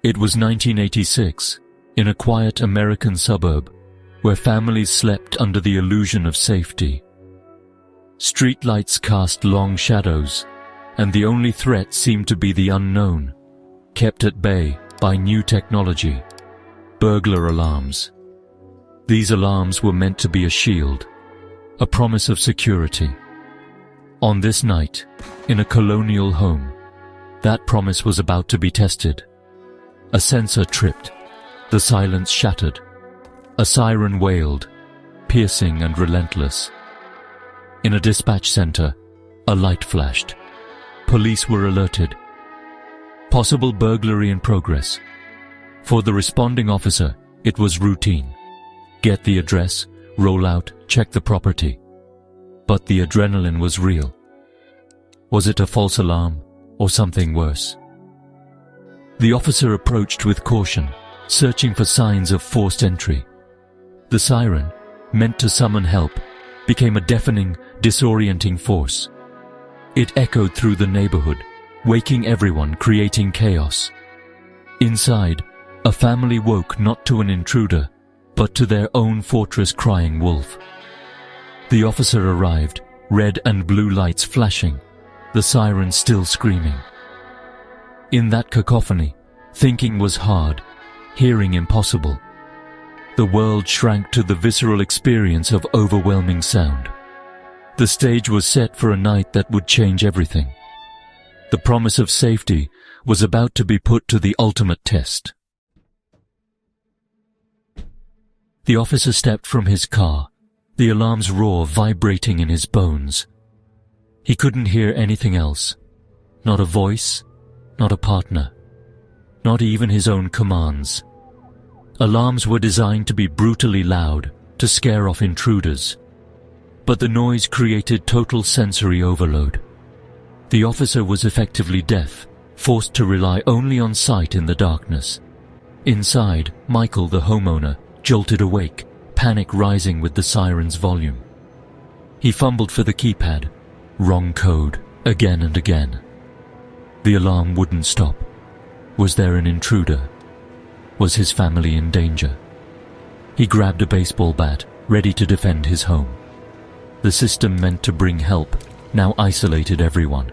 It was 1986, in a quiet American suburb, where families slept under the illusion of safety. Streetlights cast long shadows, and the only threat seemed to be the unknown, kept at bay by new technology, burglar alarms. These alarms were meant to be a shield, a promise of security. On this night, in a colonial home, that promise was about to be tested. A sensor tripped, the silence shattered. A siren wailed, piercing and relentless. In a dispatch center, a light flashed. Police were alerted. Possible burglary in progress. For the responding officer, it was routine. Get the address, roll out, check the property. But the adrenaline was real. Was it a false alarm, or something worse? The officer approached with caution, searching for signs of forced entry. The siren, meant to summon help, became a deafening, disorienting force. It echoed through the neighborhood, waking everyone, creating chaos. Inside, a family woke not to an intruder, but to their own fortress crying wolf. The officer arrived, red and blue lights flashing, the siren still screaming. In that cacophony, thinking was hard, hearing impossible. The world shrank to the visceral experience of overwhelming sound. The stage was set for a night that would change everything. The promise of safety was about to be put to the ultimate test. The officer stepped from his car, the alarm's roar vibrating in his bones. He couldn't hear anything else. Not a voice, not a partner, not even his own commands. Alarms were designed to be brutally loud, to scare off intruders. But the noise created total sensory overload. The officer was effectively deaf, forced to rely only on sight in the darkness. Inside, Michael, the homeowner, jolted awake, panic rising with the siren's volume. He fumbled for the keypad. Wrong code, again and again. The alarm wouldn't stop. Was there an intruder? Was his family in danger? He grabbed a baseball bat, ready to defend his home. The system meant to bring help now isolated everyone.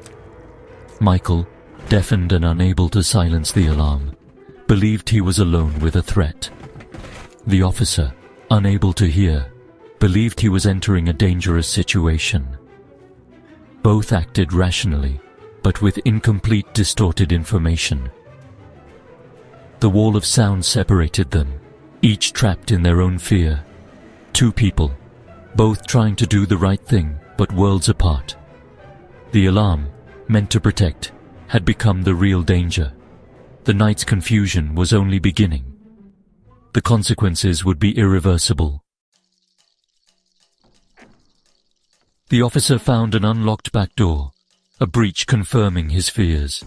Michael, deafened and unable to silence the alarm, believed he was alone with a threat. The officer, unable to hear, believed he was entering a dangerous situation. Both acted rationally, but with incomplete, distorted information. The wall of sound separated them, each trapped in their own fear. Two people, both trying to do the right thing, but worlds apart. The alarm, meant to protect, had become the real danger. The night's confusion was only beginning. The consequences would be irreversible. The officer found an unlocked back door, a breach confirming his fears.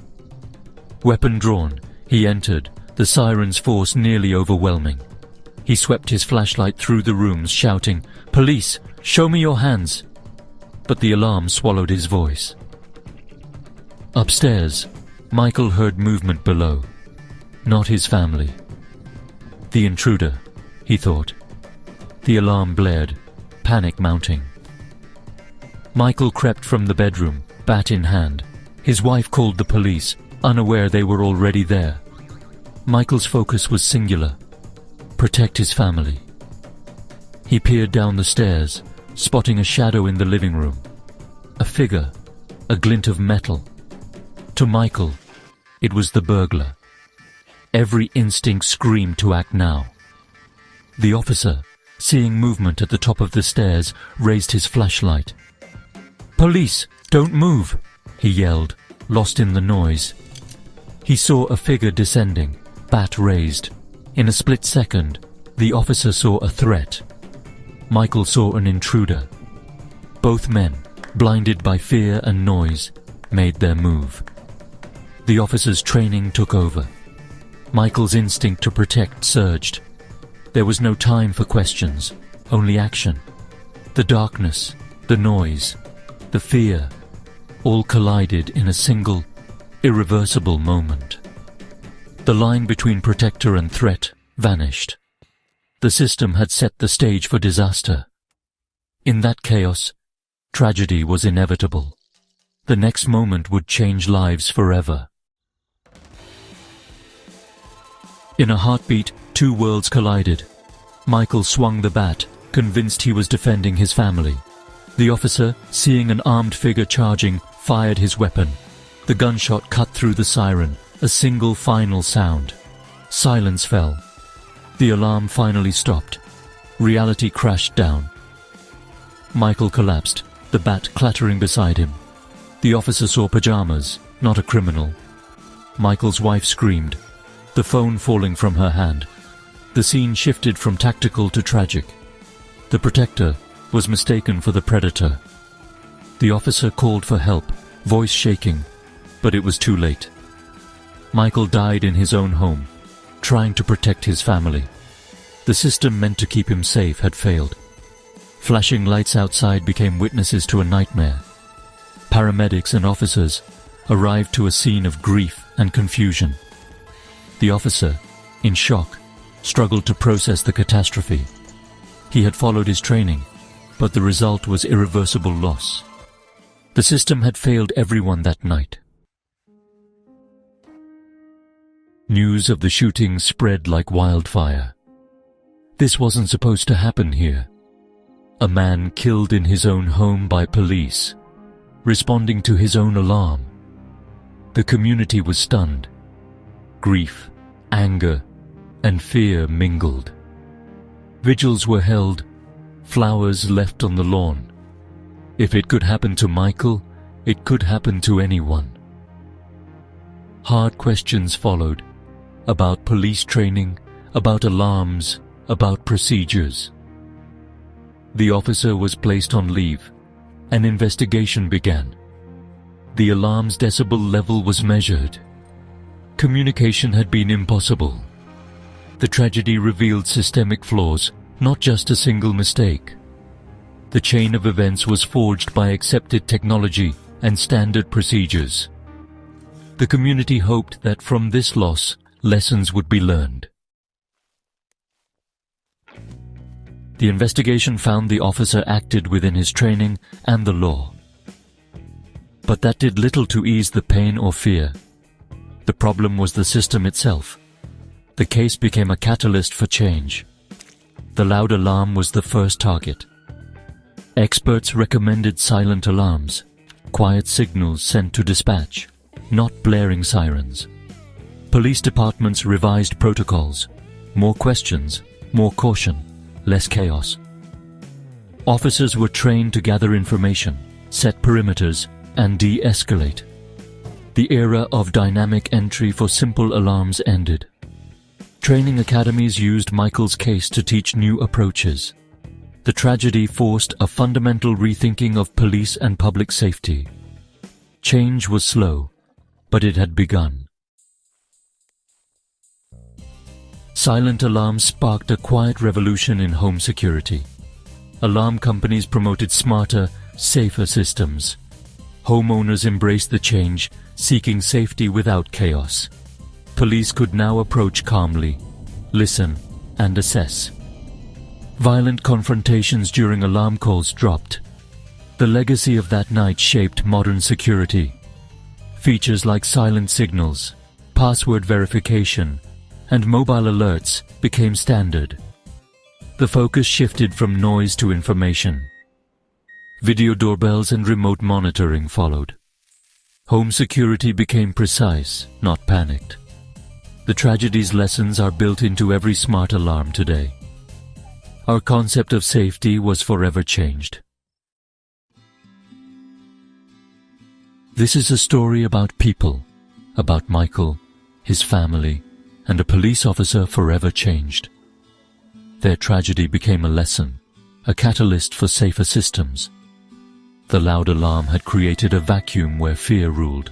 Weapon drawn, he entered, the siren's force nearly overwhelming. He swept his flashlight through the rooms, shouting, "Police, show me your hands!" But the alarm swallowed his voice. Upstairs, Michael heard movement below. Not his family. The intruder, he thought. The alarm blared, panic mounting. Michael crept from the bedroom, bat in hand. His wife called the police, unaware they were already there. Michael's focus was singular: protect his family. He peered down the stairs, spotting a shadow in the living room. A figure, a glint of metal. To Michael, it was the burglar. Every instinct screamed to act now. The officer, seeing movement at the top of the stairs, raised his flashlight. "Police, don't move!" he yelled, lost in the noise. He saw a figure descending, bat raised. In a split second, the officer saw a threat. Michael saw an intruder. Both men, blinded by fear and noise, made their move. The officer's training took over. Michael's instinct to protect surged. There was no time for questions, only action. The darkness, the noise, the fear, all collided in a single, irreversible moment. The line between protector and threat vanished. The system had set the stage for disaster. In that chaos, tragedy was inevitable. The next moment would change lives forever. In a heartbeat, two worlds collided. Michael swung the bat, convinced he was defending his family. The officer, seeing an armed figure charging, fired his weapon. The gunshot cut through the siren, a single final sound. Silence fell. The alarm finally stopped. Reality crashed down. Michael collapsed, the bat clattering beside him. The officer saw pajamas, not a criminal. Michael's wife screamed, the phone falling from her hand. The scene shifted from tactical to tragic. The protector was mistaken for the predator. The officer called for help, voice shaking, but it was too late. Michael died in his own home, trying to protect his family. The system meant to keep him safe had failed. Flashing lights outside became witnesses to a nightmare. Paramedics and officers arrived to a scene of grief and confusion. The officer, in shock, struggled to process the catastrophe. He had followed his training, but the result was irreversible loss. The system had failed everyone that night. News of the shooting spread like wildfire. This wasn't supposed to happen here. A man killed in his own home by police, responding to his own alarm. The community was stunned. Grief, anger, and fear mingled. Vigils were held, flowers left on the lawn. If it could happen to Michael, it could happen to anyone. Hard questions followed, about police training, about alarms, about procedures. The officer was placed on leave. An investigation began. The alarm's decibel level was measured. Communication had been impossible. The tragedy revealed systemic flaws, not just a single mistake. The chain of events was forged by accepted technology and standard procedures. The community hoped that from this loss, lessons would be learned. The investigation found the officer acted within his training and the law. But that did little to ease the pain or fear. The problem was the system itself. The case became a catalyst for change. The loud alarm was the first target. Experts recommended silent alarms, quiet signals sent to dispatch, not blaring sirens. Police departments revised protocols. More questions, more caution, less chaos. Officers were trained to gather information, set perimeters, and de-escalate. The era of dynamic entry for simple alarms ended. Training academies used Michael's case to teach new approaches. The tragedy forced a fundamental rethinking of police and public safety. Change was slow, but it had begun. Silent alarms sparked a quiet revolution in home security. Alarm companies promoted smarter, safer systems. Homeowners embraced the change, seeking safety without chaos. Police could now approach calmly, listen, and assess. Violent confrontations during alarm calls dropped. The legacy of that night shaped modern security. Features like silent signals, password verification, and mobile alerts became standard. The focus shifted from noise to information. Video doorbells and remote monitoring followed. Home security became precise, not panicked. The tragedy's lessons are built into every smart alarm today. Our concept of safety was forever changed. This is a story about people, about Michael, his family, and a police officer forever changed. Their tragedy became a lesson, a catalyst for safer systems. The loud alarm had created a vacuum where fear ruled.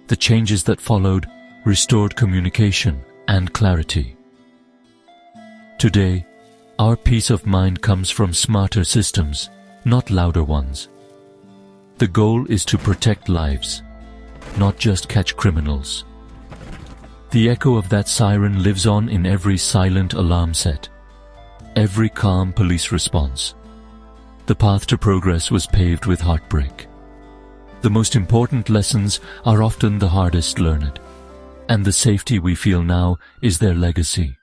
The changes that followed restored communication and clarity. Today, our peace of mind comes from smarter systems, not louder ones. The goal is to protect lives, not just catch criminals. The echo of that siren lives on in every silent alarm set, every calm police response. The path to progress was paved with heartbreak. The most important lessons are often the hardest learned, and the safety we feel now is their legacy.